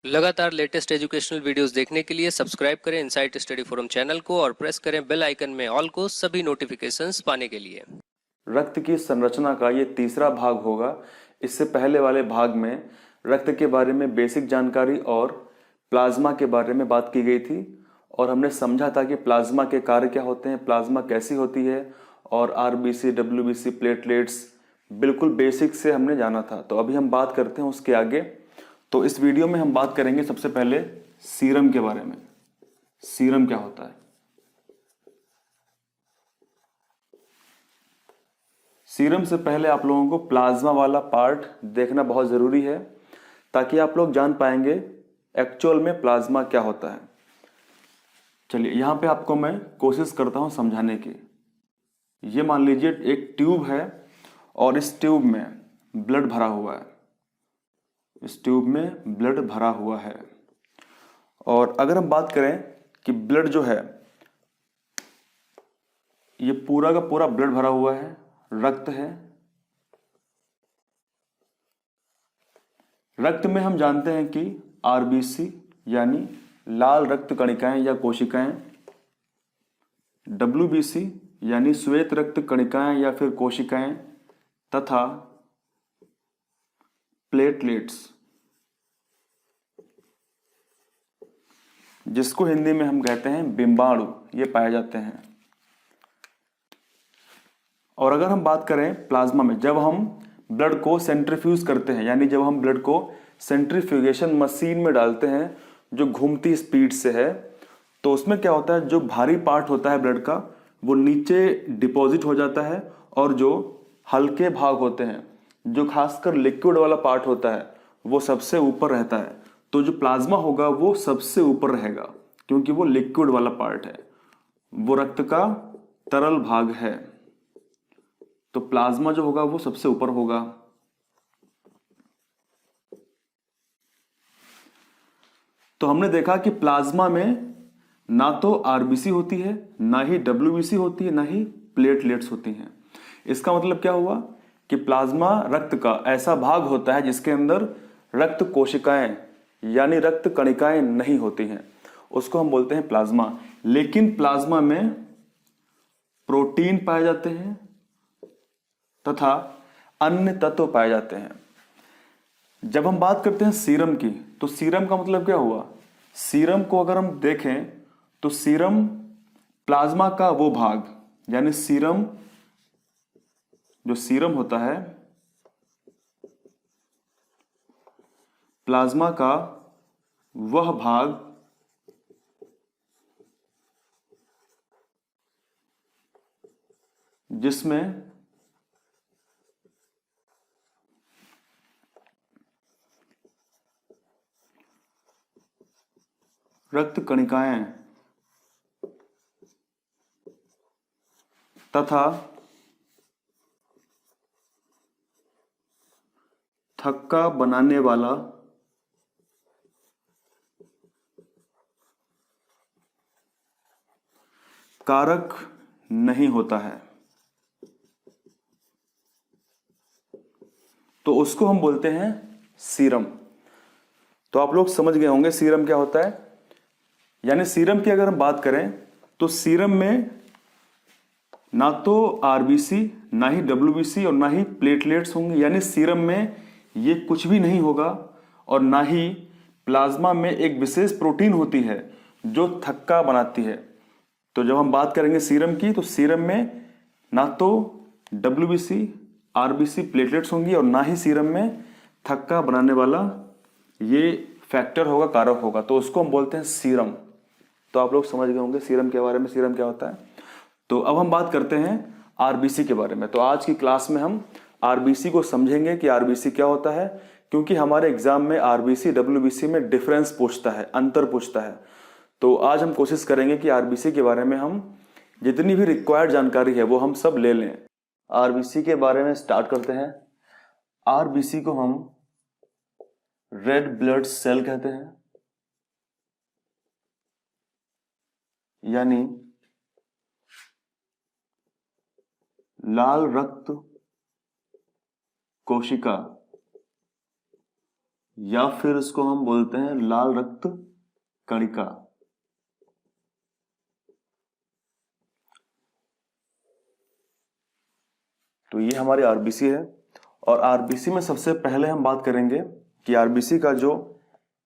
लगातार latest educational videos देखने के लिए सब्सक्राइब करें इनसाइट स्टडी फोरम चैनल को और प्रेस करें बेल आइकन में ऑल को सभी नोटिफिकेशंस पाने के लिए। रक्त की संरचना का ये तीसरा भाग होगा। इससे पहले वाले भाग में रक्त के बारे में बेसिक जानकारी और प्लाज्मा के बारे में बात की गई थी और हमने समझा था कि प्लाज्मा के कार्य क्या होते हैं, प्लाज्मा कैसी होती है और आरबीसी, डब्ल्यूबीसी, प्लेटलेट्स बिल्कुल बेसिक से हमने जाना था। तो अभी हम बात करते हैं उसके आगे। तो इस वीडियो में हम बात करेंगे सबसे पहले सीरम के बारे में। सीरम क्या होता है? सीरम से पहले आप लोगों को प्लाज्मा वाला पार्ट देखना बहुत ज़रूरी है ताकि आप लोग जान पाएंगे एक्चुअल में प्लाज्मा क्या होता है। चलिए यहाँ पे आपको मैं कोशिश करता हूँ समझाने की। ये मान लीजिए एक ट्यूब है और इस ट्यूब में ब्लड भरा हुआ है। इस ट्यूब में ब्लड भरा हुआ है और अगर हम बात करें कि ब्लड जो है ये पूरा का पूरा ब्लड भरा हुआ है, रक्त है। रक्त में हम जानते हैं कि आरबीसी यानी लाल रक्त कणिकाएं या कोशिकाएं, डब्ल्यूबीसी यानी श्वेत रक्त कणिकाएं या फिर कोशिकाएं, तथा प्लेटलेट्स जिसको हिंदी में हम कहते हैं बिंबाणु, ये पाए जाते हैं। और अगर हम बात करें प्लाज्मा में, जब हम ब्लड को सेंट्रीफ्यूज करते हैं यानी जब हम ब्लड को सेंट्रीफ्यूगेशन मशीन में डालते हैं जो घूमती स्पीड से है, तो उसमें क्या होता है, जो भारी पार्ट होता है ब्लड का वो नीचे डिपॉजिट हो जाता है और जो हल्के भाग होते हैं, जो खासकर लिक्विड वाला पार्ट होता है, वो सबसे ऊपर रहता है। तो जो प्लाज्मा होगा वो सबसे ऊपर रहेगा क्योंकि वो लिक्विड वाला पार्ट है, वो रक्त का तरल भाग है। तो प्लाज्मा जो होगा वो सबसे ऊपर होगा। तो हमने देखा कि प्लाज्मा में ना तो आरबीसी होती है, ना ही डब्ल्यूबीसी होती है, ना ही प्लेटलेट्स होती हैं। इसका मतलब क्या हुआ कि प्लाज्मा रक्त का ऐसा भाग होता है जिसके अंदर रक्त कोशिकाएं यानी रक्त कणिकाएं नहीं होती हैं, उसको हम बोलते हैं प्लाज्मा। लेकिन प्लाज्मा में प्रोटीन पाए जाते हैं तथा अन्य तत्व पाए जाते हैं। जब हम बात करते हैं सीरम की, तो सीरम का मतलब क्या हुआ? सीरम को अगर हम देखें तो सीरम प्लाज्मा का वो भाग, यानी सीरम, जो सीरम होता है प्लाज्मा का वह भाग जिसमें रक्त कणिकाएं तथा थक्का बनाने वाला कारक नहीं होता है, तो उसको हम बोलते हैं सीरम। तो आप लोग समझ गए होंगे सीरम क्या होता है। यानी सीरम की अगर हम बात करें तो सीरम में ना तो आरबीसी, ना ही डब्ल्यूबीसी और ना ही प्लेटलेट्स होंगे, यानी सीरम में ये कुछ भी नहीं होगा। और ना ही प्लाज्मा में एक विशेष प्रोटीन होती है जो थक्का बनाती है। तो जब हम बात करेंगे सीरम की, तो सीरम में ना तो डब्ल्यूबीसी, आरबीसी, प्लेटलेट्स होंगी और ना ही सीरम में थक्का बनाने वाला ये फैक्टर होगा, कारक होगा। तो उसको हम बोलते हैं सीरम। तो आप लोग समझ गए होंगे सीरम के बारे में, सीरम क्या होता है। तो अब हम बात करते हैं आरबीसी के बारे में। तो आज की क्लास में हम आरबीसी को समझेंगे कि आरबीसी क्या होता है, क्योंकि हमारे एग्जाम में आरबीसी डब्ल्यूबीसी में डिफरेंस पूछता है, अंतर पूछता है। तो आज हम कोशिश करेंगे कि आरबीसी के बारे में हम जितनी भी रिक्वायर्ड जानकारी है वो हम सब ले लें। आरबीसी के बारे में स्टार्ट करते हैं। आरबीसी को हम रेड ब्लड सेल कहते हैं, यानी लाल रक्त कोशिका या फिर इसको हम बोलते हैं लाल रक्त कणिका। तो ये हमारी आरबीसी है, और आरबीसी में सबसे पहले हम बात करेंगे कि आरबीसी का जो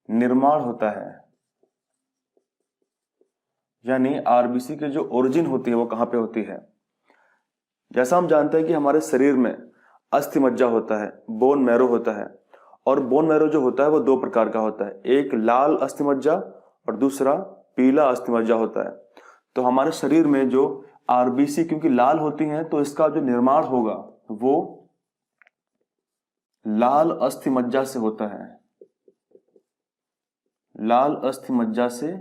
निर्माण होता है, यानी आरबीसी की जो ओरिजिन होती है वो कहां पे होती है। जैसा हम जानते हैं कि हमारे शरीर में अस्थि मज्जा होता है, बोन मैरो होता है, और बोन मैरो जो होता है वो दो प्रकार का होता है, एक लाल अस्थि मज्जा और दूसरा पीला अस्थि मज्जा होता है। तो हमारे शरीर में जो आरबीसी क्योंकि लाल होती हैं तो इसका जो निर्माण होगा वो लाल अस्थि मज्जा से होता है, लाल अस्थि मज्जा से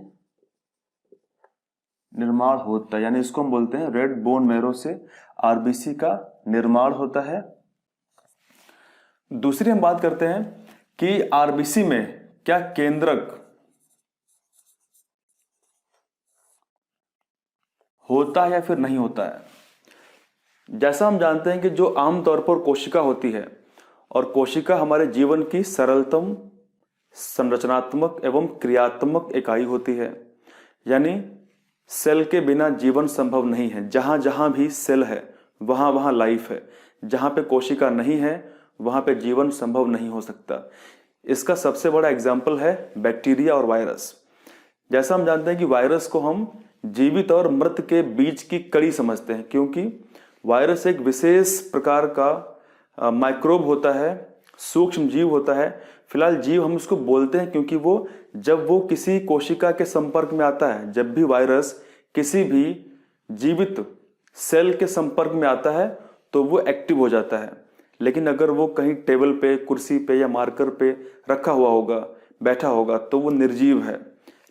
निर्माण होता है, यानी इसको हम बोलते हैं रेड बोन मैरो से आरबीसी का निर्माण होता है। दूसरी हम बात करते हैं कि आरबीसी में क्या केंद्रक होता है या फिर नहीं होता है। जैसा हम जानते हैं कि जो आमतौर पर कोशिका होती है, और कोशिका हमारे जीवन की सरलतम संरचनात्मक एवं क्रियात्मक इकाई होती है, यानी सेल के बिना जीवन संभव नहीं है। जहां जहां भी सेल है वहां वहां लाइफ है, जहां पे कोशिका नहीं है वहां पे जीवन संभव नहीं हो सकता। इसका सबसे बड़ा एग्जाम्पल है बैक्टीरिया और वायरस। जैसा हम जानते हैं कि वायरस को हम जीवित और मृत के बीच की कड़ी समझते हैं, क्योंकि वायरस एक विशेष प्रकार का माइक्रोब होता है, सूक्ष्म जीव होता है। फिलहाल जीव हम उसको बोलते हैं क्योंकि जब वो किसी कोशिका के संपर्क में आता है, जब भी वायरस किसी भी जीवित सेल के संपर्क में आता है तो वो एक्टिव हो जाता है। लेकिन अगर वो कहीं टेबल पे, कुर्सी पे या मार्कर पे रखा हुआ होगा, बैठा होगा, तो वो निर्जीव है।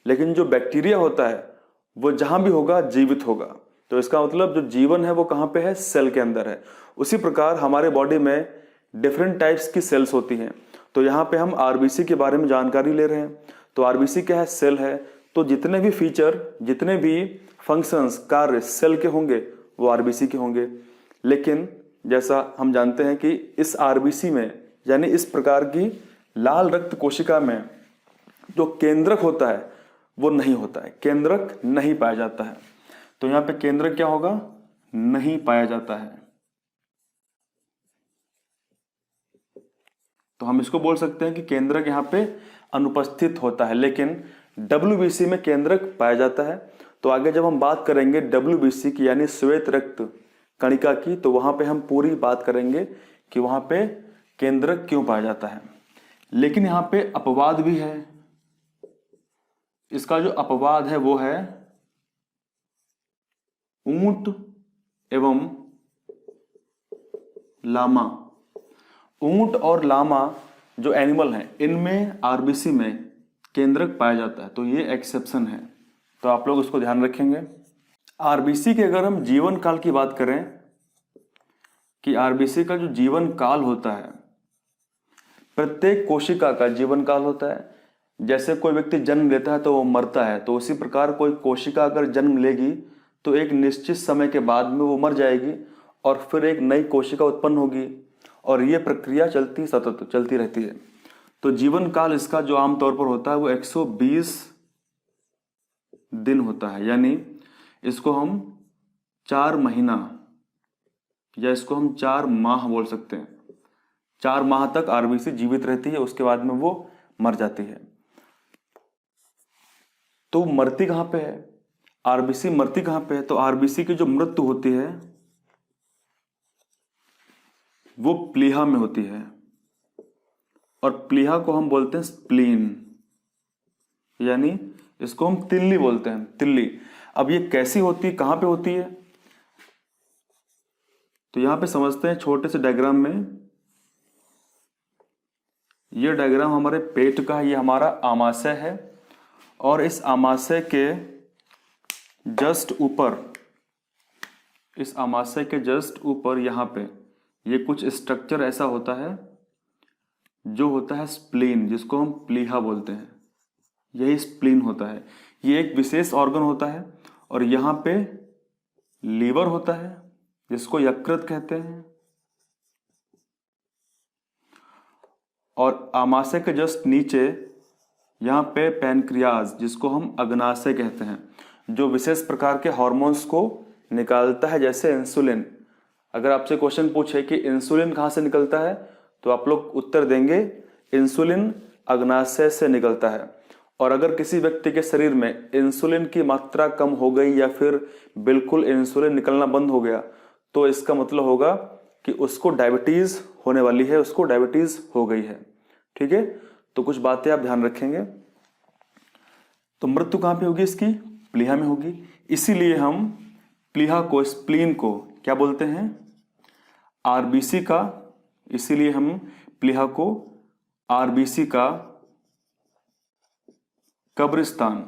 लेकिन जो बैक्टीरिया होता है वो जहां भी होगा जीवित होगा। तो इसका मतलब जो जीवन है वो कहां पे है, सेल के अंदर है। उसी प्रकार हमारे बॉडी में डिफरेंट टाइप्स की सेल्स होती हैं। तो यहाँ पे हम आरबीसी के बारे में जानकारी ले रहे हैं। तो आरबीसी क्या है, सेल है। तो जितने भी फीचर, जितने भी फंक्शंस, कार्य सेल के होंगे वो आरबीसी के होंगे। लेकिन जैसा हम जानते हैं कि इस आरबीसी में, यानी इस प्रकार की लाल रक्त कोशिका में जो केंद्रक होता है वो नहीं होता है, केंद्रक नहीं पाया जाता है। तो यहां पे केंद्रक क्या होगा, नहीं पाया जाता है। तो हम इसको बोल सकते हैं कि केंद्रक यहां पे अनुपस्थित होता है। लेकिन डब्ल्यूबीसी में केंद्रक पाया जाता है। तो आगे जब हम बात करेंगे डब्ल्यूबीसी की, यानी श्वेत रक्त कणिका की, तो वहां पे हम पूरी बात करेंगे कि वहां पे केंद्रक क्यों पाया जाता है। लेकिन यहां पे अपवाद भी है। इसका जो अपवाद है वो है ऊंट एवं लामा। ऊंट और लामा जो एनिमल हैं, इनमें आरबीसी में केंद्रक पाया जाता है। तो ये एक्सेप्शन है, तो आप लोग उसको ध्यान रखेंगे। आरबीसी के अगर हम जीवन काल की बात करें कि आरबीसी का जो जीवन काल होता है, प्रत्येक कोशिका का जीवन काल होता है। जैसे कोई व्यक्ति जन्म लेता है तो वो मरता है, तो उसी प्रकार कोई कोशिका अगर जन्म लेगी तो एक निश्चित समय के बाद में वो मर जाएगी और फिर एक नई कोशिका उत्पन्न होगी, और ये प्रक्रिया सतत चलती रहती है। तो जीवन काल इसका जो आमतौर पर होता है वो 120 दिन होता है, यानी इसको हम 4 महीना या इसको हम 4 माह बोल सकते हैं। 4 माह तक आरबीसी जीवित रहती है, उसके बाद में वो मर जाती है। तो मरती कहां पे है, आरबीसी मरती कहां पे है। तो आरबीसी की जो मृत्यु होती है वो प्लीहा में होती है, और प्लीहा को हम बोलते हैं स्प्लीन, यानी इसको हम तिल्ली बोलते हैं, तिल्ली। अब ये कैसी होती है, कहां पे होती है, तो यहां पे समझते हैं छोटे से डायग्राम में। ये डायग्राम हमारे पेट का है, ये हमारा आमाशय है, और इस आमाशय के जस्ट ऊपर, इस आमाशय के जस्ट ऊपर यहां पे ये कुछ स्ट्रक्चर ऐसा होता है जो होता है स्प्लीन, जिसको हम प्लीहा बोलते हैं। यही स्प्लीन होता है। ये एक विशेष ऑर्गन होता है, और यहां पे लीवर होता है जिसको यकृत कहते हैं, और आमाशय के जस्ट नीचे यहाँ पे पैनक्रियाज, जिसको हम अग्नाशय कहते हैं, जो विशेष प्रकार के हार्मोन्स को निकालता है, जैसे इंसुलिन। अगर आपसे क्वेश्चन पूछे कि इंसुलिन कहाँ से निकलता है, तो आप लोग उत्तर देंगे इंसुलिन अग्नाशय से निकलता है। और अगर किसी व्यक्ति के शरीर में इंसुलिन की मात्रा कम हो गई या फिर बिल्कुल इंसुलिन निकलना बंद हो गया, तो इसका मतलब होगा कि उसको डायबिटीज होने वाली है, उसको डायबिटीज हो गई है। ठीक है, तो कुछ बातें आप ध्यान रखेंगे। तो मृत्यु कहां पे होगी इसकी? प्लीहा में होगी। इसीलिए हम प्लीहा को, स्प्लीन को क्या बोलते हैं? आरबीसी का। इसीलिए हम प्लीहा को आरबीसी का कब्रिस्तान,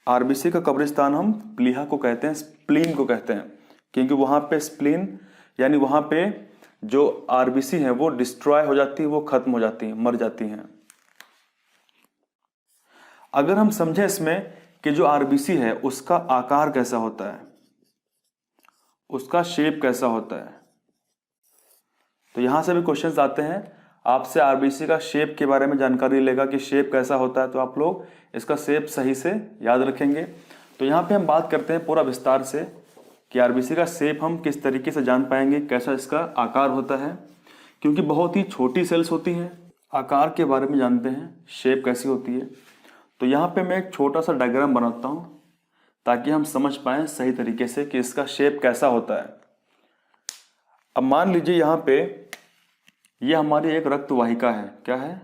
आरबीसी का कब्रिस्तान हम प्लीहा को कहते हैं, स्प्लीन को कहते हैं, क्योंकि वहां पे स्प्लीन यानी वहां पे जो आरबीसी है वो डिस्ट्रॉय हो जाती है, वो खत्म हो जाती है, मर जाती हैं। अगर हम समझे इसमें कि जो आरबीसी है उसका आकार कैसा होता है, उसका शेप कैसा होता है, तो यहां से भी क्वेश्चंस आते हैं। आपसे आरबीसी का शेप के बारे में जानकारी लेगा कि शेप कैसा होता है, तो आप लोग इसका शेप सही से याद रखेंगे। तो यहाँ पे हम बात करते हैं पूरा विस्तार से कि आरबीसी का शेप हम किस तरीके से जान पाएंगे, कैसा इसका आकार होता है, क्योंकि बहुत ही छोटी सेल्स होती हैं। आकार के बारे में जानते हैं, शेप कैसी होती है। तो यहाँ पे मैं एक छोटा सा डायग्राम बनाता हूँ ताकि हम समझ पाएं सही तरीके से कि इसका शेप कैसा होता है। अब मान लीजिए यहाँ पे ये हमारी एक रक्त वाहिका है। क्या है?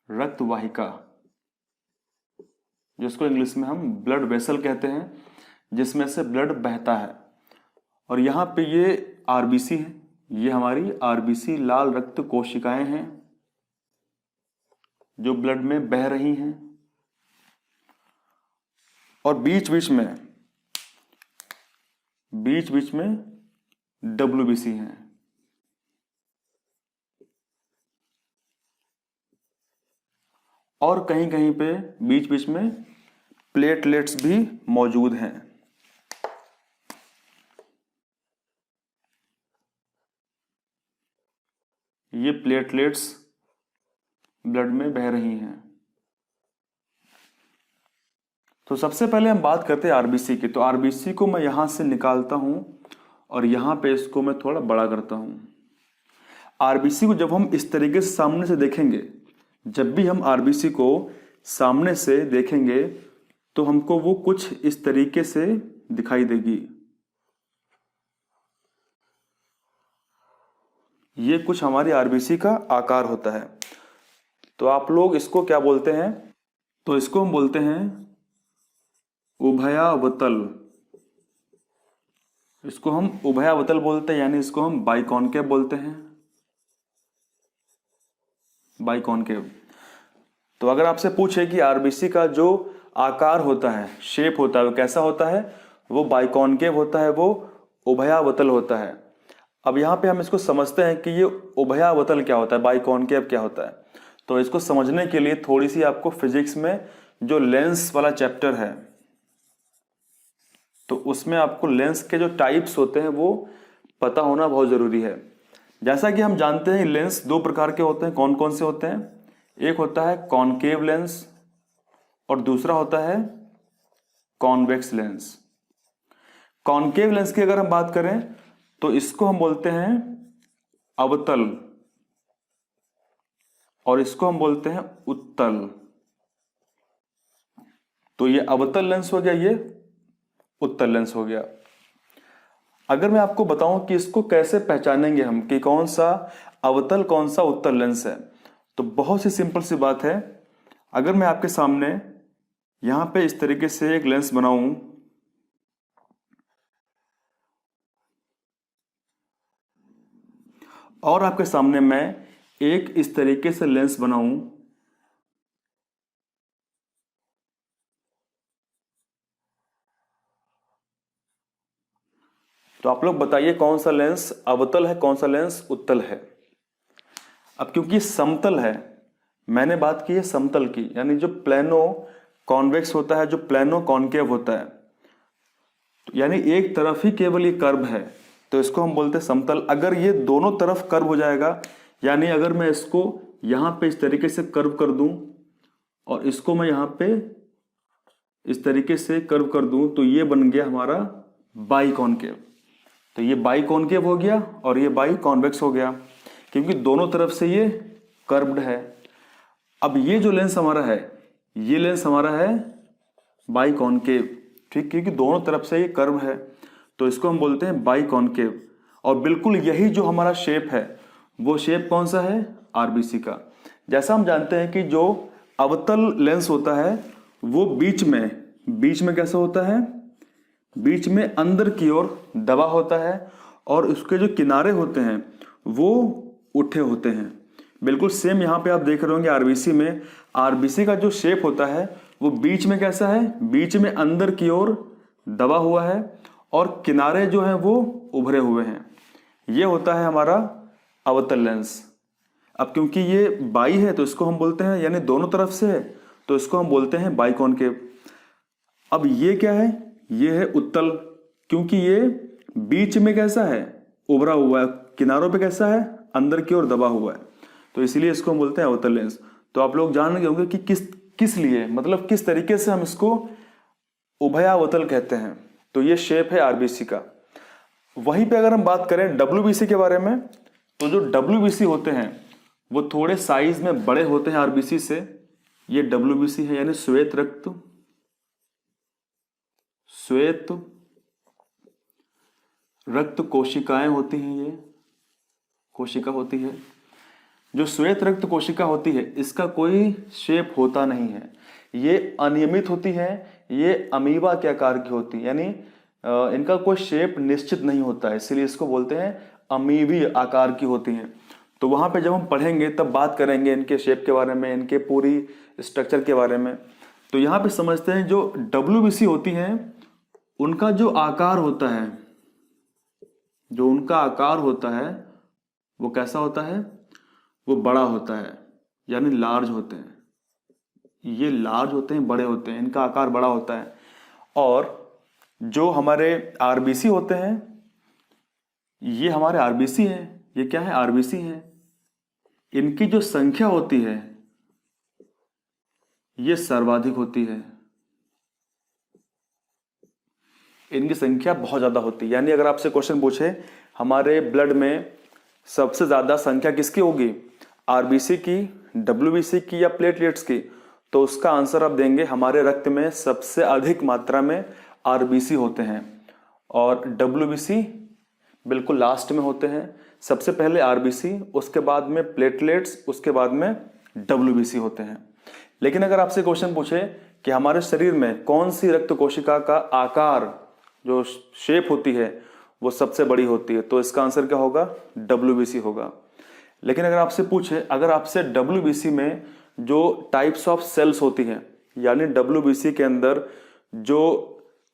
रक्त वाहिका, जिसको इंग्लिश में हम ब्लड वेसल कहते हैं, जिसमें से ब्लड बहता है। और यहाँ पे ये आरबीसी है, ये हमारी आरबीसी लाल रक्त कोशिकाएं हैं जो ब्लड में बह रही हैं। और बीच बीच में डब्ल्यूबीसी हैं। और कहीं कहीं पे बीच बीच में प्लेटलेट्स भी मौजूद हैं। ये प्लेटलेट्स ब्लड में बह रही हैं। तो सबसे पहले हम बात करते हैं आरबीसी की। तो आरबीसी को मैं यहां से निकालता हूं और यहां पे इसको मैं थोड़ा बड़ा करता हूं। आरबीसी को जब हम इस तरीके से सामने से देखेंगे, जब भी हम आरबीसी को सामने से देखेंगे तो हमको वो कुछ इस तरीके से दिखाई देगी। ये कुछ हमारी आरबीसी का आकार होता है। तो आप लोग इसको क्या बोलते हैं? तो इसको हम बोलते हैं उभयावतल। इसको हम उभयावतल बोलते हैं, यानी इसको हम बाइकॉनकेव बोलते हैं, बाइकॉनकेव। तो अगर आपसे पूछे कि आरबीसी का जो आकार होता है, शेप होता है, वो कैसा होता है, वो बाइकॉनकेव होता है, वो उभयावतल होता है। अब यहाँ पे हम इसको समझते हैं कि ये उभयावतल क्या होता है, बाइकॉनकेव क्या होता है। तो इसको समझने के लिए थोड़ी सी आपको फिजिक्स में जो लेंस वाला चैप्टर है, तो उसमें आपको लेंस के जो टाइप्स होते हैं वो पता होना बहुत जरूरी है। जैसा कि हम जानते हैं लेंस दो प्रकार के होते हैं। कौन कौन से होते हैं? एक होता है कॉनकेव लेंस और दूसरा होता है कॉन्वेक्स लेंस। कॉनकेव लेंस की अगर हम बात करें तो इसको हम बोलते हैं अवतल और इसको हम बोलते हैं उत्तल। तो ये अवतल लेंस हो गया, ये उत्तल लेंस हो गया। अगर मैं आपको बताऊं कि इसको कैसे पहचानेंगे हम कि कौन सा अवतल कौन सा उत्तल लेंस है, तो बहुत सी सिंपल सी बात है। अगर मैं आपके सामने यहां पे इस तरीके से एक लेंस बनाऊं और आपके सामने मैं एक इस तरीके से लेंस बनाऊं, तो आप लोग बताइए कौन सा लेंस अवतल है, कौन सा लेंस उत्तल है। अब क्योंकि समतल है, मैंने बात की है समतल की, यानी जो प्लेनो कॉन्वेक्स होता है, जो प्लेनो कॉनकेव होता है, यानी एक तरफ ही केवल ये कर्व है, तो इसको हम बोलते हैं समतल। अगर ये दोनों तरफ कर्व हो जाएगा, यानी अगर मैं इसको यहां पे इस तरीके से कर्व कर दूं और इसको मैं यहां पे इस तरीके से कर्व कर दूं, तो ये बन गया हमारा बाई कॉनकेव। तो ये बाई कॉनकेव हो गया और ये बाई कॉन्वेक्स हो गया, क्योंकि दोनों तरफ से ये कर्व्ड है। अब ये जो लेंस हमारा है, ये लेंस हमारा है बाई कॉनकेव, ठीक, क्योंकि दोनों तरफ से ये कर्व है, तो इसको हम बोलते हैं बाई कॉनकेव। और बिल्कुल यही जो हमारा शेप है, वो शेप कौन सा है? आरबीसी का। जैसा हम जानते हैं कि जो अवतल लेंस होता है वो बीच में कैसा होता है? बीच में अंदर की ओर दबा होता है और उसके जो किनारे होते हैं वो उठे होते हैं। बिल्कुल सेम यहाँ पे आप देख रहे होंगे आरबीसी में। आरबीसी का जो शेप होता है वो बीच में कैसा है? बीच में अंदर की ओर दबा हुआ है और किनारे जो हैं वो उभरे हुए हैं। ये होता है हमारा अवतल लेंस। अब क्योंकि ये बाई है तो इसको हम बोलते हैं, यानी दोनों तरफ से है, तो इसको हम बोलते हैं बाई कॉनकेव। अब ये क्या है? ये है उत्तल, क्योंकि ये बीच में कैसा है? उभरा हुआ है, किनारों पे कैसा है? अंदर की ओर दबा हुआ है, तो इसीलिए इसको हम बोलते हैं अवतल लेंस। तो आप लोग जान गए होंगे कि किस लिए, मतलब किस तरीके से हम इसको उभयावतल कहते हैं। तो ये शेप है आरबीसी का। वहीं पे अगर हम बात करें डब्ल्यूबीसी के बारे में, तो जो डब्ल्यूबीसी होते हैं वो थोड़े साइज में बड़े होते हैं आरबीसी से। ये डब्ल्यूबीसी है, यानी श्वेत रक्त कोशिकाएं होती हैं। ये कोशिका होती है। जो श्वेत रक्त कोशिका होती है इसका कोई शेप होता नहीं है, ये अनियमित होती है, ये अमीबा के आकार की होती है, यानी इनका कोई शेप निश्चित नहीं होता है, इसलिए इसको बोलते हैं अमीबी आकार की होती हैं। तो वहां पे जब हम पढ़ेंगे तब बात करेंगे इनके शेप के बारे में, इनके पूरी स्ट्रक्चर के बारे में। तो यहाँ पे समझते हैं जो डब्ल्यूबीसी होती हैं उनका जो आकार होता है, जो उनका आकार होता है वो कैसा होता है? वो बड़ा होता है, यानी लार्ज होते हैं। ये लार्ज होते हैं, बड़े होते हैं, इनका आकार बड़ा होता है। और जो हमारे आरबीसी होते हैं, ये हमारे आरबीसी हैं। ये क्या है? आरबीसी हैं। इनकी जो संख्या होती है ये सर्वाधिक होती है, इनकी संख्या बहुत ज्यादा होती है। यानी अगर आपसे क्वेश्चन पूछे हमारे ब्लड में सबसे ज्यादा संख्या किसकी होगी, आरबीसी की, डब्ल्यूबीसी की या प्लेटलेट्स की, तो उसका आंसर आप देंगे हमारे रक्त में सबसे अधिक मात्रा में आरबीसी होते हैं और डब्ल्यूबीसी बिल्कुल लास्ट में होते हैं। सबसे पहले आरबीसी, उसके बाद में प्लेटलेट्स, उसके बाद में डब्ल्यूबीसी होते हैं। लेकिन अगर आपसे क्वेश्चन पूछे कि हमारे शरीर में कौन सी रक्त कोशिका का आकार, जो शेप होती है वो सबसे बड़ी होती है, तो इसका आंसर क्या होगा? डब्ल्यूबीसी होगा। लेकिन अगर आपसे पूछे, अगर आपसे डब्ल्यूबीसी में जो टाइप्स ऑफ सेल्स होती हैं, यानी डब्ल्यूबीसी के अंदर जो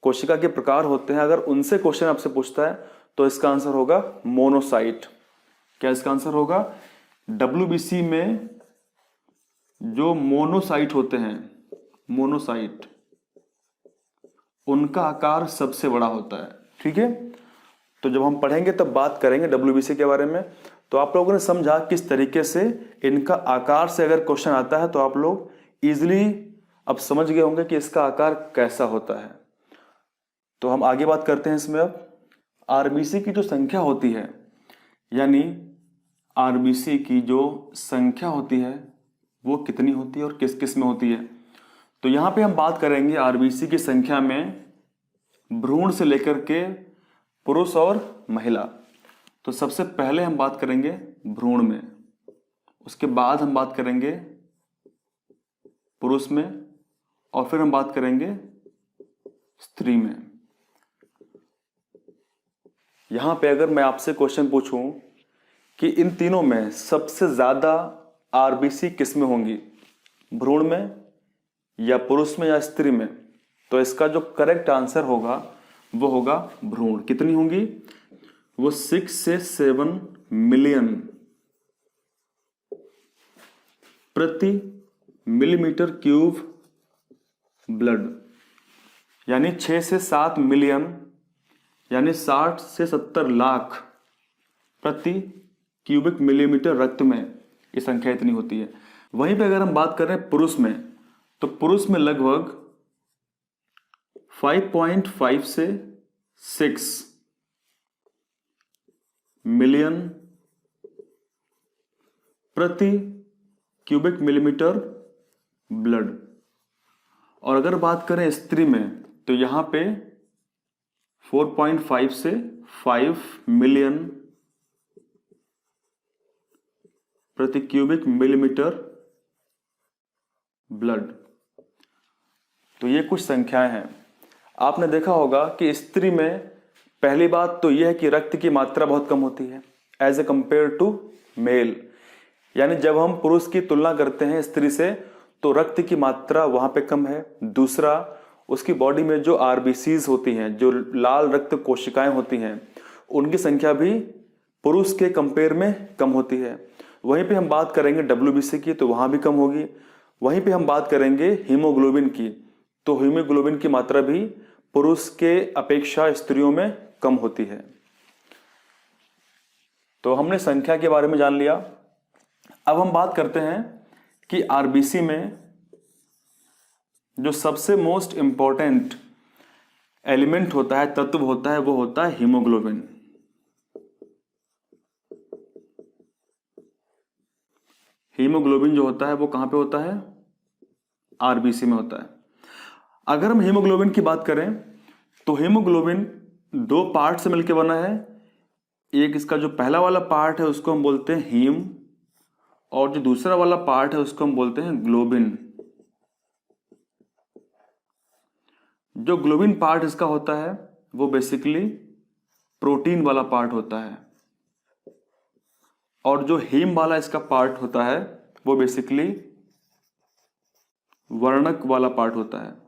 कोशिका के प्रकार होते हैं, अगर उनसे क्वेश्चन आपसे पूछता है तो इसका आंसर होगा मोनोसाइट। क्या इसका आंसर होगा? डब्ल्यूबीसी में जो मोनोसाइट होते हैं, मोनोसाइट, उनका आकार सबसे बड़ा होता है। ठीक है, तो जब हम पढ़ेंगे तब बात करेंगे डब्ल्यूबीसी के बारे में। तो आप लोगों ने समझा किस तरीके से इनका आकार से अगर क्वेश्चन आता है तो आप लोग इजीली अब समझ गए होंगे कि इसका आकार कैसा होता है। तो हम आगे बात करते हैं इसमें। अब आरबीसी की जो संख्या होती है, यानी आरबीसी की जो संख्या होती है वो कितनी होती है और किस किस में होती है, तो यहां पे हम बात करेंगे आरबीसी की संख्या में भ्रूण से लेकर के पुरुष और महिला। तो सबसे पहले हम बात करेंगे भ्रूण में, उसके बाद हम बात करेंगे पुरुष में और फिर हम बात करेंगे स्त्री में। यहां पे अगर मैं आपसे क्वेश्चन पूछूं कि इन तीनों में सबसे ज्यादा आरबीसी किस में होंगी, भ्रूण में या पुरुष में या स्त्री में, तो इसका जो करेक्ट आंसर होगा वो होगा भ्रूण। कितनी होंगी? वो 6 से 7 मिलियन प्रति मिलीमीटर क्यूब ब्लड, यानी 6 से 7 मिलियन यानी 60 से 70 लाख प्रति क्यूबिक मिलीमीटर रक्त में ये संख्या इतनी होती है। वहीं पे अगर हम बात करें पुरुष में, तो पुरुष में लगभग 5.5 से 6 मिलियन प्रति क्यूबिक मिलीमीटर ब्लड। और अगर बात करें स्त्री में, तो यहां पे 4.5 से 5 मिलियन प्रति क्यूबिक मिलीमीटर ब्लड। तो ये कुछ संख्याएं हैं। आपने देखा होगा कि स्त्री में पहली बात तो यह है कि रक्त की मात्रा बहुत कम होती है as a compare to male, यानी जब हम पुरुष की तुलना करते हैं स्त्री से तो रक्त की मात्रा वहां पे कम है। दूसरा, उसकी बॉडी में जो आरबीसीज होती हैं, जो लाल रक्त कोशिकाएं होती हैं, उनकी संख्या भी पुरुष के कंपेयर में कम होती है। वहीं पे हम बात करेंगे डब्ल्यूबीसी की, तो वहां भी कम होगी। वहीं पे हम बात करेंगे हीमोग्लोबिन की, तो हीमोग्लोबिन की मात्रा भी पुरुष के अपेक्षा स्त्रियों में कम होती है। तो हमने संख्या के बारे में जान लिया। अब हम बात करते हैं कि आरबीसी में जो सबसे मोस्ट इंपॉर्टेंट एलिमेंट होता है, तत्व होता है, वो होता है हीमोग्लोबिन। हीमोग्लोबिन जो होता है वो कहां पे होता है? आरबीसी में होता है। अगर हम हीमोग्लोबिन की बात करें तो हीमोग्लोबिन दो पार्ट से मिलकर बना है। एक इसका जो पहला वाला पार्ट है उसको हम बोलते हैं हीम, और जो दूसरा वाला पार्ट है उसको हम बोलते हैं ग्लोबिन। जो ग्लोबिन पार्ट इसका होता है वो बेसिकली प्रोटीन वाला पार्ट होता है, और जो हीम वाला इसका पार्ट होता है वो बेसिकली वर्णक वाला पार्ट होता है।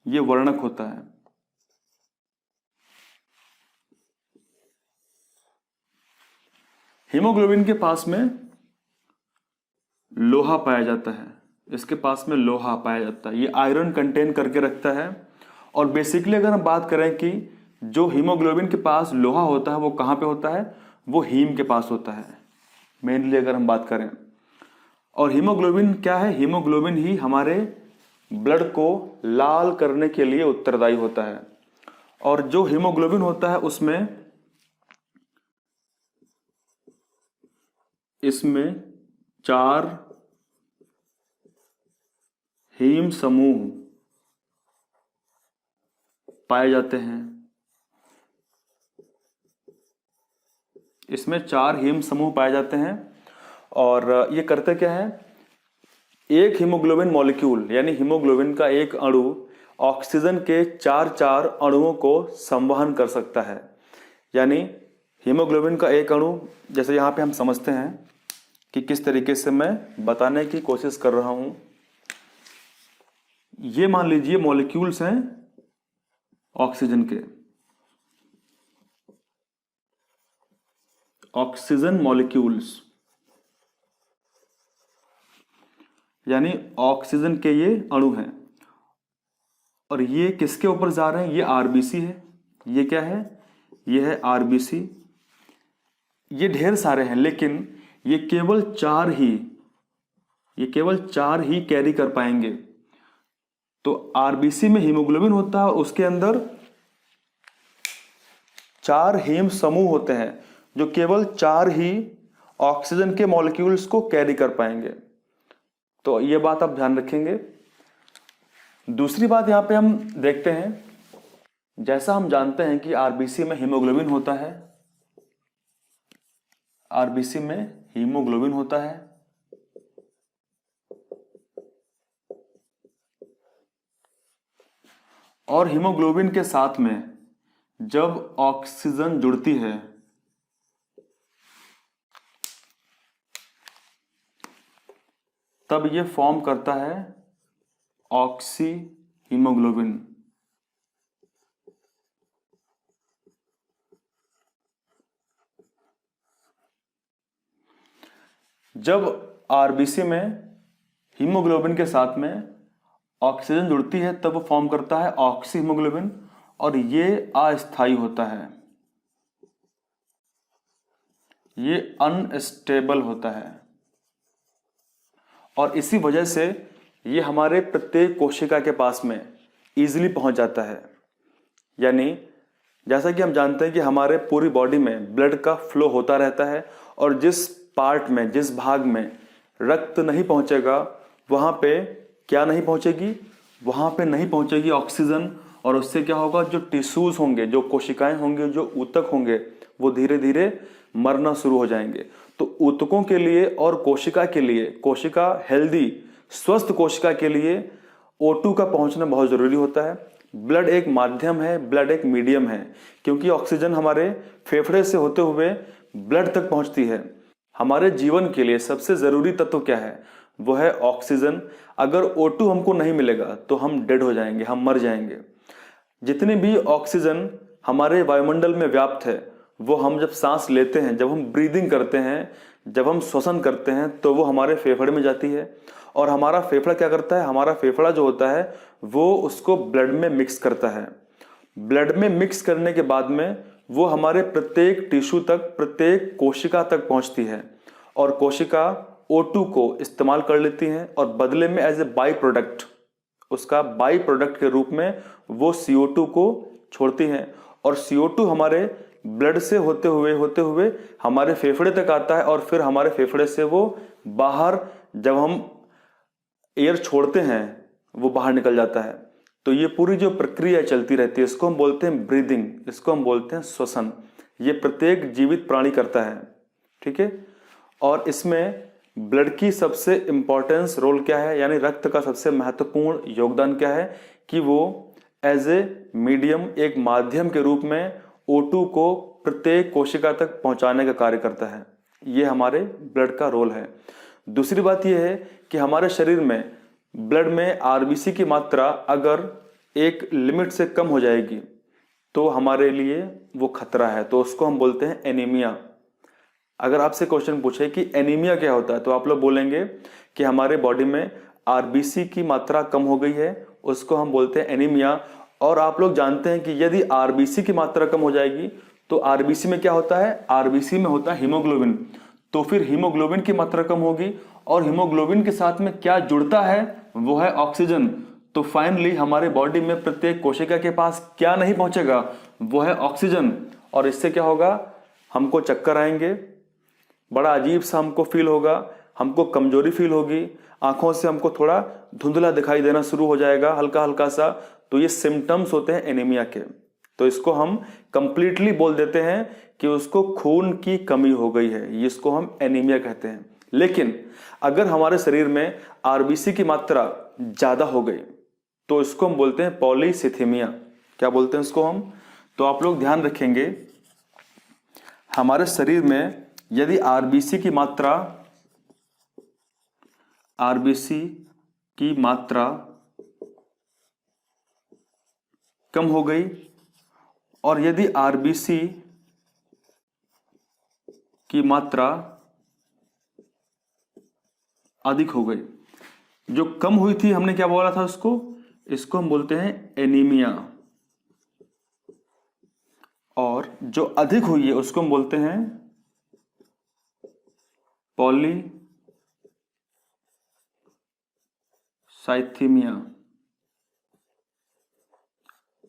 ये वर्णक होता है। हीमोग्लोबिन के पास में लोहा पाया जाता है, इसके पास में लोहा पाया जाता है। ये आयरन कंटेन करके रखता है। और बेसिकली अगर हम बात करें कि जो हीमोग्लोबिन के पास लोहा होता है वो कहां पे होता है, वो हीम के पास होता है मेनली अगर हम बात करें। और हीमोग्लोबिन क्या है? हीमोग्लोबिन ही हमारे ब्लड को लाल करने के लिए उत्तरदायी होता है। और जो हीमोग्लोबिन होता है उसमें इसमें 4 हीम समूह पाए जाते हैं। इसमें 4 हीम समूह पाए जाते हैं। और ये करते क्या है? एक हीमोग्लोबिन मॉलिक्यूल यानी हीमोग्लोबिन का एक अणु ऑक्सीजन के 4 अणुओं को संवहन कर सकता है। यानी हीमोग्लोबिन का एक अणु, जैसे यहां पे हम समझते हैं कि किस तरीके से मैं बताने की कोशिश कर रहा हूं। ये मान लीजिए मॉलिक्यूल्स हैं ऑक्सीजन के, ऑक्सीजन मॉलिक्यूल्स, यानी ऑक्सीजन के ये अणु हैं। और ये किसके ऊपर जा रहे हैं? ये आरबीसी है। ये क्या है? ये है आरबीसी। ये ढेर सारे हैं, लेकिन ये केवल 4 ही कैरी कर पाएंगे। तो आरबीसी में हीमोग्लोबिन होता है, उसके अंदर 4 हीम समूह होते हैं जो केवल 4 ही ऑक्सीजन के मॉलिक्यूल्स को कैरी कर पाएंगे। तो ये बात आप ध्यान रखेंगे। दूसरी बात यहां पे हम देखते हैं, जैसा हम जानते हैं कि आरबीसी में हीमोग्लोबिन होता है, आरबीसी में हीमोग्लोबिन होता है। और हीमोग्लोबिन के साथ में जब ऑक्सीजन जुड़ती है तब ये फॉर्म करता है ऑक्सी हीमोग्लोबिन। जब आरबीसी में हीमोग्लोबिन के साथ में ऑक्सीजन जुड़ती है तब वो फॉर्म करता है ऑक्सी हीमोग्लोबिन। और ये अस्थायी होता है, ये अनस्टेबल होता है, और इसी वजह से ये हमारे प्रत्येक कोशिका के पास में इजीली पहुंच जाता है। यानी जैसा कि हम जानते हैं कि हमारे पूरी बॉडी में ब्लड का फ्लो होता रहता है, और जिस पार्ट में, जिस भाग में रक्त नहीं पहुंचेगा वहां पे क्या नहीं पहुंचेगी, वहां पे नहीं पहुंचेगी ऑक्सीजन, और उससे क्या होगा, जो टिश्यूज होंगे, जो कोशिकाएं होंगे, जो ऊतक होंगे, वो धीरे धीरे मरना शुरू हो जाएंगे। तो ऊतकों के लिए और कोशिका के लिए, कोशिका हेल्दी स्वस्थ कोशिका के लिए O2 का पहुंचना बहुत जरूरी होता है। ब्लड एक माध्यम है, ब्लड एक मीडियम है, क्योंकि ऑक्सीजन हमारे फेफड़े से होते हुए ब्लड तक पहुंचती है। हमारे जीवन के लिए सबसे जरूरी तत्व क्या है, वो है ऑक्सीजन। अगर O2 हमको नहीं मिलेगा तो हम डेड हो जाएंगे, हम मर जाएंगे। जितनी भी ऑक्सीजन हमारे वायुमंडल में व्याप्त है, वो हम जब सांस लेते हैं, जब हम ब्रीदिंग करते हैं, जब हम श्वसन करते हैं, तो वो हमारे फेफड़े में जाती है। और हमारा फेफड़ा क्या करता है, हमारा फेफड़ा जो होता है वो उसको ब्लड में मिक्स करता है। ब्लड में मिक्स करने के बाद में वो हमारे प्रत्येक टिश्यू तक, प्रत्येक कोशिका तक पहुंचती है, और कोशिका O2 को इस्तेमाल कर लेती हैं, और बदले में एज ए बाई प्रोडक्ट, उसका बाई प्रोडक्ट के रूप में वो CO2 को छोड़ती हैं। और CO2 हमारे ब्लड से होते हुए हमारे फेफड़े तक आता है, और फिर हमारे फेफड़े से वो बाहर, जब हम एयर छोड़ते हैं, वो बाहर निकल जाता है। तो ये पूरी जो प्रक्रिया चलती रहती है, इसको हम बोलते हैं ब्रीदिंग, इसको हम बोलते हैं श्वसन। ये प्रत्येक जीवित प्राणी करता है, ठीक है। और इसमें ब्लड की सबसे इंपॉर्टेंस रोल क्या है, यानी रक्त का सबसे महत्वपूर्ण योगदान क्या है, कि वो एज ए मीडियम, एक माध्यम के रूप में O2 को प्रत्येक कोशिका तक पहुंचाने का कार्य करता है। ये हमारे ब्लड का रोल है। दूसरी बात यह है कि हमारे शरीर में ब्लड में RBC की मात्रा अगर एक लिमिट से कम हो जाएगी तो हमारे लिए वो खतरा है, तो उसको हम बोलते हैं एनीमिया। अगर आपसे क्वेश्चन पूछे कि एनीमिया क्या होता है, तो आप लोग बोलेंगे कि हमारे बॉडी में RBC की मात्रा कम हो गई है, उसको हम बोलते हैं एनीमिया। और आप लोग जानते हैं कि यदि RBC की मात्रा कम हो जाएगी तो RBC में क्या होता है, RBC में होता है हीमोग्लोबिन। तो फिर हीमोग्लोबिन की मात्रा कम होगी, और हीमोग्लोबिन के साथ में क्या जुड़ता है, वो है ऑक्सीजन। तो फाइनली हमारे बॉडी में प्रत्येक कोशिका के पास क्या नहीं पहुंचेगा, वो है ऑक्सीजन। और इससे क्या होगा, हमको चक्कर आएंगे, बड़ा अजीब सा हमको फील होगा, हमको कमजोरी फील होगी, आंखों से हमको थोड़ा धुंधला दिखाई देना शुरू हो जाएगा, हल्का हल्का सा। तो ये सिम्टम्स होते हैं एनीमिया के। तो इसको हम कंप्लीटली बोल देते हैं कि उसको खून की कमी हो गई है, इसको हम एनीमिया कहते हैं। लेकिन अगर हमारे शरीर में RBC की मात्रा ज्यादा हो गई तो इसको हम बोलते हैं पॉलीसिथेमिया। क्या बोलते हैं इसको हम, तो आप लोग ध्यान रखेंगे, हमारे शरीर में यदि RBC की मात्रा कम हो गई, और यदि RBC की मात्रा अधिक हो गई, जो कम हुई थी हमने क्या बोला था इसको हम बोलते हैं एनीमिया, और जो अधिक हुई है उसको हम बोलते हैं पॉलीसाइथीमिया।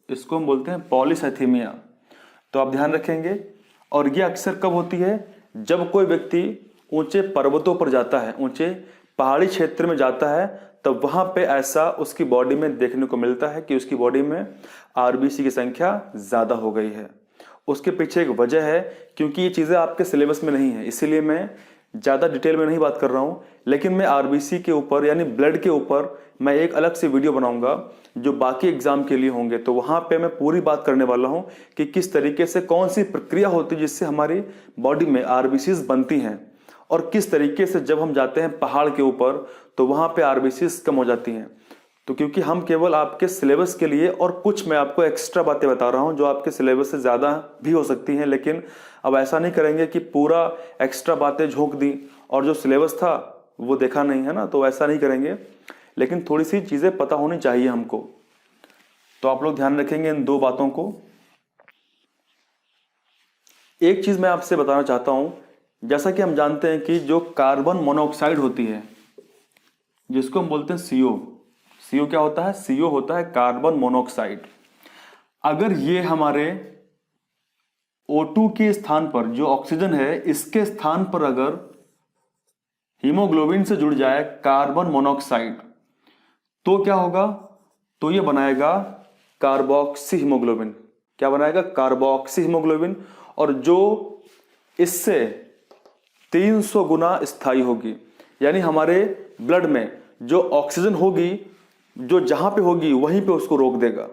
इसको हम बोलते हैं पॉलीसाइथीमिया। तो आप ध्यान रखेंगे। और ये अक्सर कब होती है, जब कोई व्यक्ति ऊंचे पर्वतों पर जाता है, ऊंचे पहाड़ी क्षेत्र में जाता है, तब वहां पे ऐसा उसकी बॉडी में देखने को मिलता है कि उसकी बॉडी में RBC की संख्या ज्यादा हो गई है। उसके पीछे एक वजह है, क्योंकि ये चीजें आपके सिलेबस में नहीं है, इसीलिए मैं ज्यादा डिटेल में नहीं बात कर रहा हूं। लेकिन मैं RBC के ऊपर, यानी ब्लड के ऊपर, मैं एक अलग से वीडियो बनाऊंगा जो बाकी एग्जाम के लिए होंगे। तो वहां पे मैं पूरी बात करने वाला हूं कि किस तरीके से, कौन सी प्रक्रिया होती है जिससे हमारी बॉडी में RBCs बनती हैं, और किस तरीके से जब हम जाते हैं पहाड़ के ऊपर तो वहां पे RBCs कम हो जाती हैं। तो क्योंकि हम केवल आपके सिलेबस के लिए, और कुछ मैं आपको एक्स्ट्रा बातें बता रहा हूं जो आपके सिलेबस से ज्यादा भी हो सकती हैं, लेकिन अब ऐसा नहीं करेंगे कि पूरा एक्स्ट्रा बातें झोंक दी और जो सिलेबस था वो देखा नहीं, है ना। तो ऐसा नहीं करेंगे, लेकिन थोड़ी सी चीजें पता होनी चाहिए हमको। तो आप लोग ध्यान रखेंगे इन दो बातों को। एक चीज मैं आपसे बताना चाहता हूं, जैसा कि हम जानते हैं कि जो कार्बन मोनोऑक्साइड होती है, जिसको हम बोलते हैं सीओ, सीओ क्या होता है? सीओ होता है कार्बन मोनोऑक्साइड। अगर ये हमारे O2 के स्थान पर, जो ऑक्सीजन है, इसके स्थान पर अगर हीमोग्लोबिन से जुड़ जाए कार्बन मोनोऑक्साइड, तो क्या होगा? तो ये बनाएगा कार्बोक्सी हीमोग्लोबिन। क्या बनाएगा? Carboxy haemoglobin. और जो इससे 300 गुना स्थायी होगी, यानी हमारे ब्लड में जो ऑक्सीजन होगी, जो जहां पे होगी वहीं पे उसको रोक देगा।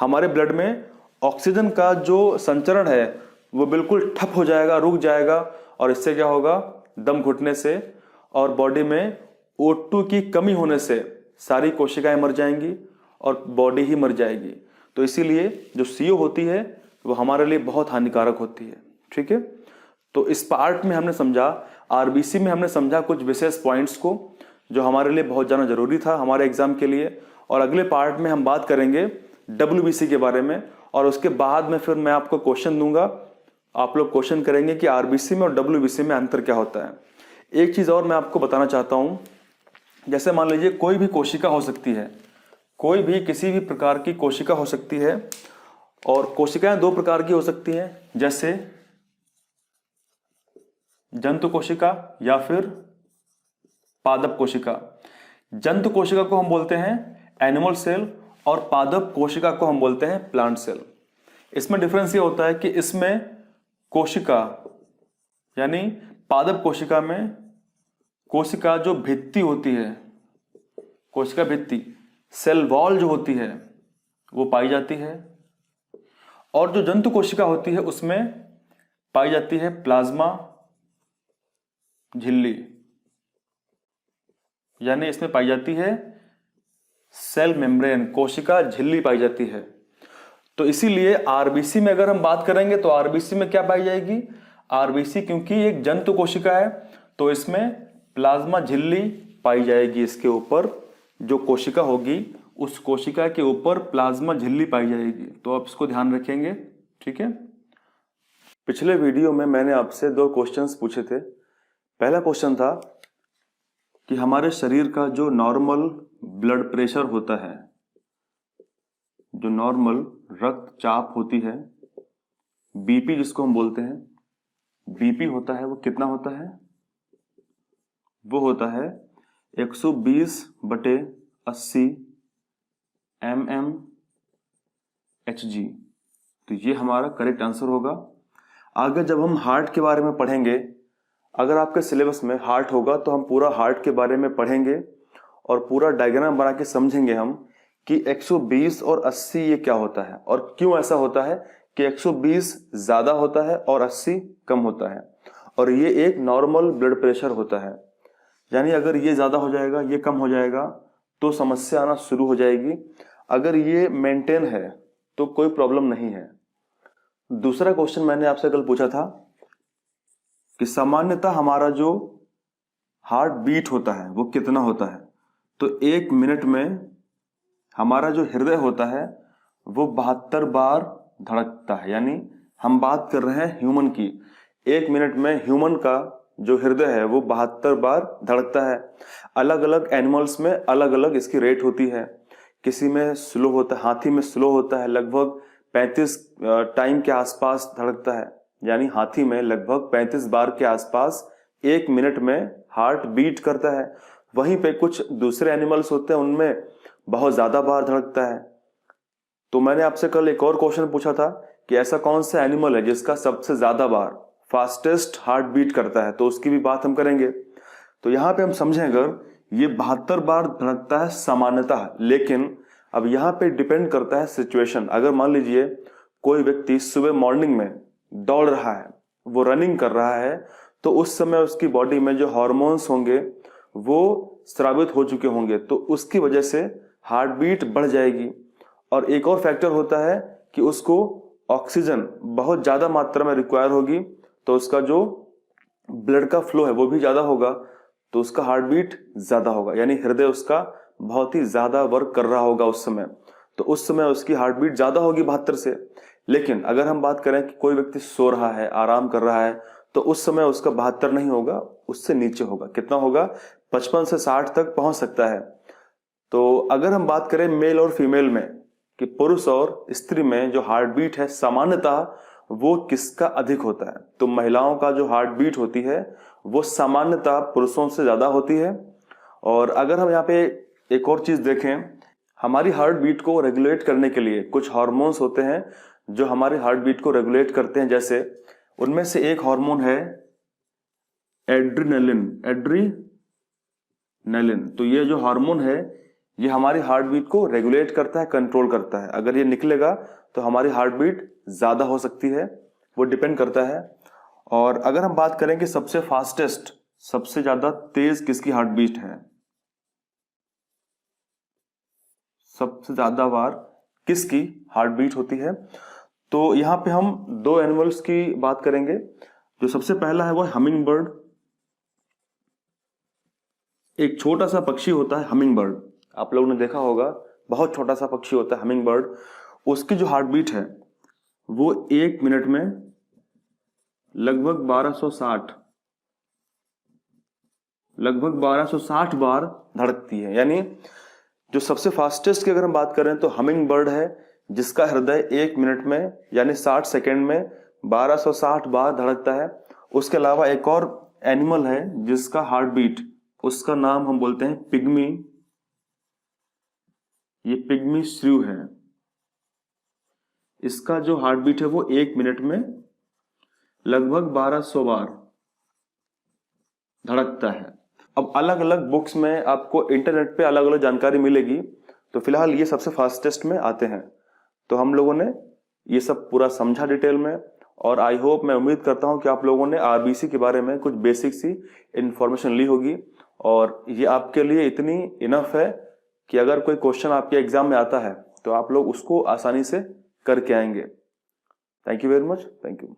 हमारे ब्लड में ऑक्सीजन का जो संचरण है वो बिल्कुल ठप हो जाएगा, रुक जाएगा, और इससे क्या होगा? दम घुटने से और बॉडी में O2 की कमी होने से सारी कोशिकाएं मर जाएंगी और बॉडी ही मर जाएगी। तो इसीलिए जो CO होती है वो हमारे लिए बहुत हानिकारक होती है। ठीक है, तो इस पार्ट में हमने समझा, आरबीसी में हमने समझा कुछ विशेष पॉइंट्स को जो हमारे लिए बहुत जाना जरूरी था हमारे एग्जाम के लिए। और अगले पार्ट में हम बात करेंगे WBC के बारे में, और उसके बाद में फिर मैं आपको क्वेश्चन दूंगा, आप लोग क्वेश्चन करेंगे कि आरबीसी में और WBC में अंतर क्या होता है। एक चीज और मैं आपको बताना चाहता हूं, जैसे मान लीजिए कोई भी कोशिका हो सकती है, कोई भी किसी भी प्रकार की कोशिका हो सकती है, और कोशिकाएं दो प्रकार की हो सकती हैं, जैसे जंतु कोशिका या फिर पादप कोशिका। जंतु कोशिका को हम बोलते हैं एनिमल सेल, और पादप कोशिका को हम बोलते हैं प्लांट सेल। इसमें डिफरेंस ये होता है कि इसमें कोशिका, यानी पादप कोशिका में कोशिका जो भित्ति होती है, कोशिका भित्ति, सेल वॉल जो होती है वो पाई जाती है, और जो जंतु कोशिका होती है उसमें पाई जाती है प्लाज्मा झिल्ली, यानी इसमें पाई जाती है सेल मेम्ब्रेन, कोशिका झिल्ली पाई जाती है। तो इसीलिए आरबीसी में अगर हम बात करेंगे तो आरबीसी में क्या पाई जाएगी? आरबीसी क्योंकि एक जंतु कोशिका है तो इसमें प्लाज्मा झिल्ली पाई जाएगी। इसके ऊपर जो कोशिका होगी उस कोशिका के ऊपर प्लाज्मा झिल्ली पाई जाएगी। तो आप इसको ध्यान रखेंगे। ठीक है, पिछले वीडियो में मैंने आपसे दो क्वेश्चंस पूछे थे। पहला क्वेश्चन था कि हमारे शरीर का जो नॉर्मल ब्लड प्रेशर होता है, जो नॉर्मल रक्तचाप होती है, बीपी जिसको हम बोलते हैं, बीपी होता है वो कितना होता है? वो होता है 120/80 mmHg। तो ये हमारा करेक्ट आंसर होगा। आगे जब हम हार्ट के बारे में पढ़ेंगे, अगर आपके सिलेबस में हार्ट होगा तो हम पूरा हार्ट के बारे में पढ़ेंगे और पूरा डायग्राम बना के समझेंगे हम कि 120 और 80 ये क्या होता है और क्यों ऐसा होता है कि 120 ज्यादा होता है और 80 कम होता है। और ये एक नॉर्मल ब्लड प्रेशर होता है, यानी अगर ये ज्यादा हो जाएगा, ये कम हो जाएगा तो समस्या आना शुरू हो जाएगी। अगर ये मेंटेन है तो कोई प्रॉब्लम नहीं है। दूसरा क्वेश्चन मैंने आपसे कल पूछा था कि सामान्यतः हमारा जो हार्ट बीट होता है वो कितना होता है। तो 1 मिनट में हमारा जो हृदय होता है वो 72 बार धड़कता है। यानी हम बात कर रहे हैं ह्यूमन की। 1 मिनट में ह्यूमन का जो हृदय है वो 72 बार धड़कता है। अलग अलग एनिमल्स में अलग अलग इसकी रेट होती है। किसी में स्लो होता है, हाथी में स्लो होता है, लगभग 35 टाइम के आसपास धड़कता है। यानी हाथी में लगभग 35 बार के आसपास 1 मिनट में हार्ट बीट करता है। वहीं पे कुछ दूसरे एनिमल्स होते हैं उनमें बहुत ज्यादा बार धड़कता है। तो मैंने आपसे कल एक और क्वेश्चन पूछा था कि ऐसा कौन सा एनिमल है जिसका सबसे ज्यादा बार, फास्टेस्ट हार्ट बीट करता है, तो उसकी भी बात हम करेंगे। तो यहां पे हम समझें, अगर ये 72 बार धड़कता है सामान्यतः, लेकिन अब यहां पे डिपेंड करता है सिचुएशन। अगर मान लीजिए कोई व्यक्ति सुबह मॉर्निंग में दौड़ रहा है, वो रनिंग कर रहा है, तो उस समय उसकी बॉडी में जो हार्मोन्स होंगे वो स्रावित हो चुके होंगे, तो उसकी वजह से हार्ट बीट बढ़ जाएगी। और एक और फैक्टर होता है कि उसको ऑक्सीजन बहुत ज्यादा मात्रा में रिक्वायर होगी, तो उसका जो ब्लड का फ्लो है वो भी ज्यादा होगा, तो उसका हार्ट बीट ज्यादा होगा। यानी हृदय उसका बहुत ही ज्यादा वर्क कर रहा होगा उस समय। तो उस समय उसकी हार्ट बीट ज्यादा होगी 72 से। लेकिन अगर हम बात करें कि कोई व्यक्ति सो रहा है, आराम कर रहा है, तो उस समय उसका 72 नहीं होगा, उससे नीचे होगा। कितना होगा? 55 से 60 तक पहुंच सकता है। तो अगर हम बात करें मेल और फीमेल में कि पुरुष और स्त्री में जो हार्ट बीट है सामान्यतः वो किसका अधिक होता है, तो महिलाओं का जो हार्ट बीट होती है वो सामान्यतः पुरुषों से ज्यादा होती है। और अगर हम यहाँ पे एक और चीज देखें, हमारी हार्ट बीट को रेगुलेट करने के लिए कुछ हार्मोन्स होते हैं जो हमारी हार्ट बीट को रेगुलेट करते हैं। जैसे उनमें से एक हार्मोन है एड्रीनलिन। तो ये जो हार्मोन है ये हमारी हार्ट बीट को रेगुलेट करता है, कंट्रोल करता है। अगर ये निकलेगा तो हमारी हार्ट बीट ज्यादा हो सकती है, वो डिपेंड करता है। और अगर हम बात करें कि सबसे फास्टेस्ट, सबसे ज्यादा तेज किसकी हार्ट बीट है, सबसे ज्यादा बार किसकी हार्ट बीट होती है, तो यहां पे हम दो एनिमल्स की बात करेंगे। जो सबसे पहला है वो हमिंग बर्ड। एक छोटा सा पक्षी होता है हमिंग बर्ड, आप लोगों ने देखा होगा, बहुत छोटा सा पक्षी होता है हमिंग बर्ड। उसकी जो हार्ट बीट है वो 1 मिनट में लगभग 1260 बार धड़कती है। यानी जो सबसे फास्टेस्ट की अगर हम बात करें तो हमिंग बर्ड है, जिसका हृदय 1 मिनट में यानी 60 सेकेंड में 1260 बार धड़कता है। उसके अलावा एक और एनिमल है जिसका हार्ट बीट, उसका नाम हम बोलते हैं पिग्मी। ये पिग्मी श्रू है, इसका जो हार्ट बीट है वो 1 मिनट में लगभग 1200 बार धड़कता है। अब अलग अलग बुक्स में आपको इंटरनेट पे अलग अलग जानकारी मिलेगी, तो फिलहाल ये सबसे फास्टेस्ट में आते हैं। तो हम लोगों ने ये सब पूरा समझा डिटेल में, और आई होप, मैं उम्मीद करता हूं कि आप लोगों ने आरबीसी के बारे में कुछ बेसिक सी इंफॉर्मेशन ली होगी, और ये आपके लिए इतनी इनफ है कि अगर कोई क्वेश्चन आपके एग्जाम में आता है तो आप लोग उसको आसानी से करके आएंगे। Thank you very much. Thank you.